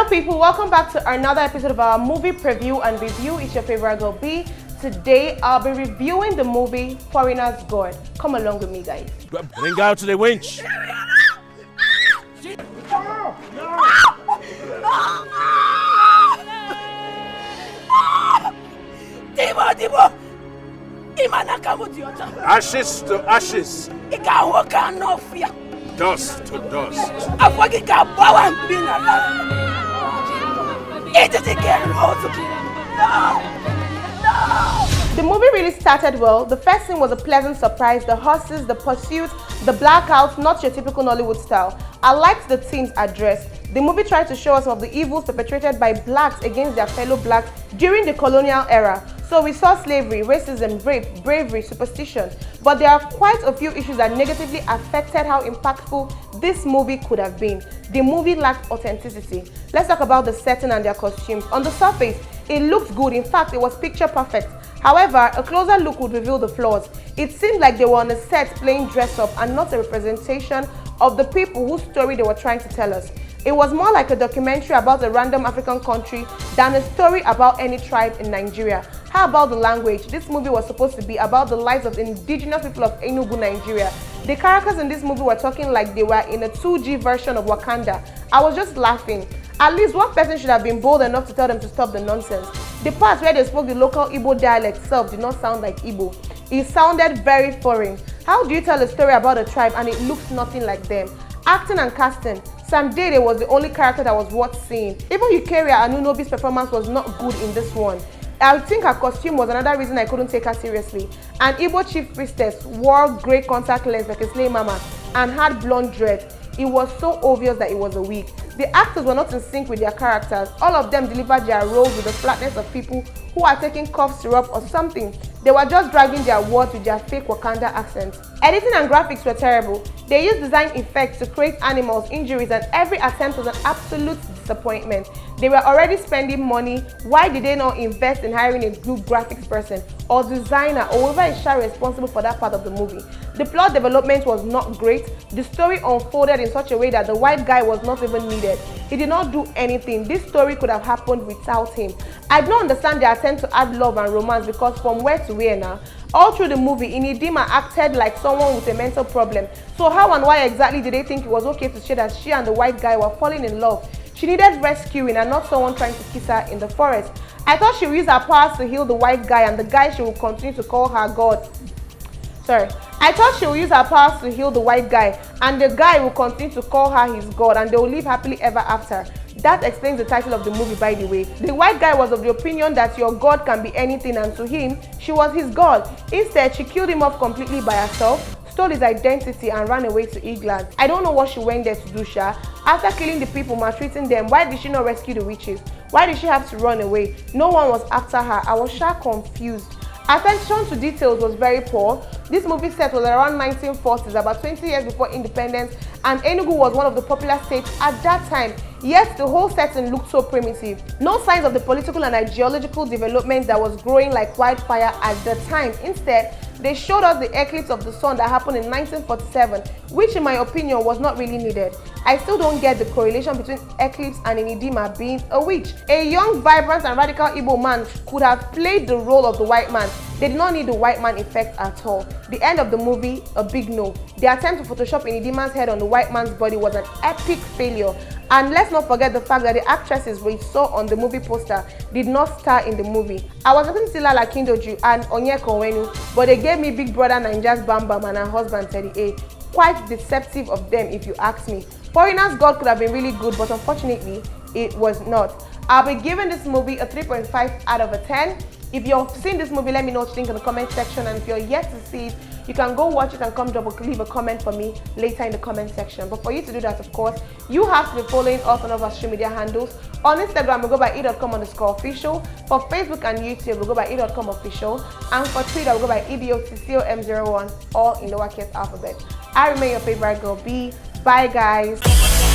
people, welcome back to another episode of our movie preview and review. It's your favorite girl B. Today I'll be reviewing the movie Foreigner's God. Come along with me, guys. Bring out to the winch. Ashes to ashes. Dust to dust. The movie really started well. The first scene was a pleasant surprise. The horses, the pursuit, the blackouts, not your typical Nollywood style. I liked the themes addressed. The movie tried to show us some of the evils perpetrated by blacks against their fellow blacks during the colonial era. So we saw slavery, racism, rape, bravery, superstition. But there are quite a few issues that negatively affected how impactful this movie could have been. The movie lacked authenticity. Let's talk about the setting and their costumes. On the surface, it looked good. In fact, it was picture perfect. However, a closer look would reveal the flaws. It seemed like they were on a set playing dress up and not a representation of the people whose story they were trying to tell us. It was more like a documentary about a random African country than a story about any tribe in Nigeria. How about the language? This movie was supposed to be about the lives of the indigenous people of Enugu, Nigeria. The characters in this movie were talking like they were in a 2G version of Wakanda. I was just laughing. At least one person should have been bold enough to tell them to stop the nonsense. The parts where they spoke the local Igbo dialect itself did not sound like Igbo. It sounded very foreign. How do you tell a story about a tribe and it looks nothing like them? Acting and casting. Sam Dede was the only character that was worth seeing. Even Eukaria Anunobi's performance was not good in this one. I think her costume was another reason I couldn't take her seriously. An Igbo chief priestess wore grey contact lens like a slave mama and had blonde dread. It was so obvious that it was a wig. The actors were not in sync with their characters. All of them delivered their roles with the flatness of people who are taking cough syrup or something. They were just dragging their words with their fake Wakanda accents. Editing and graphics were terrible. They used design effects to create animals, injuries, and every attempt was an absolute disappointment. They were already spending money. Why did they not invest in hiring a good graphics person or designer or whoever is responsible for that part of the movie? The plot development was not great. The story unfolded in such a way that the white guy was not even needed. He did not do anything. This story could have happened without him. I don't understand their attempt to add love and romance because from where to where now? All through the movie, Inidima acted like someone with a mental problem. So how and why exactly did they think it was okay to say that she and the white guy were falling in love? She needed rescuing and not someone trying to kiss her in the forest. I thought she would use her powers to heal the white guy and the guy she would continue to call her God. I thought she would use her powers to heal the white guy and the guy will continue to call her his God and they will live happily ever after. That explains the title of the movie, by the way. The white guy was of the opinion that your God can be anything and to him, she was his God. Instead, she killed him off completely by herself, stole his identity and ran away to England. I don't know what she went there to do, Sha. After killing the people, maltreating them, why did she not rescue the witches? Why did she have to run away? No one was after her. I was Sha confused. Attention to details was very poor. This movie set was around 1940s, about 20 years before independence, and Enugu was one of the popular states at that time. Yet the whole setting looked so primitive. No signs of the political and ideological development that was growing like wildfire at the time. Instead, they showed us the eclipse of the sun that happened in 1947, which in my opinion was not really needed. I still don't get the correlation between eclipse and Inidima being a witch. A young, vibrant and radical Igbo man could have played the role of the white man. They did not need the white man effect at all. The end of the movie, a big no. The attempt to Photoshop Inidima's head on the white man's body was an epic failure. And let's not forget the fact that the actresses we saw on the movie poster did not star in the movie. I was expecting Sila Lakindoju and Onyeka Onwenu, but they gave me Big Brother Nainja's Bam Bam and her husband Teddy A. Quite deceptive of them if you ask me. Foreigner's God could have been really good, but unfortunately, it was not. I'll be giving this movie a 3.5 out of a 10. If you've seen this movie, let me know what you think in the comment section, and if you're yet to see it, you can go watch it and come leave a comment for me later in the comment section. But for you to do that, of course, you have to be following us on all of our social media handles. On Instagram, we go by e.com_official. For Facebook and YouTube, we go by e.com_official. And for Twitter, we go by ebotcom01, all in lowercase alphabet. I remain your favorite girl B. Bye, guys.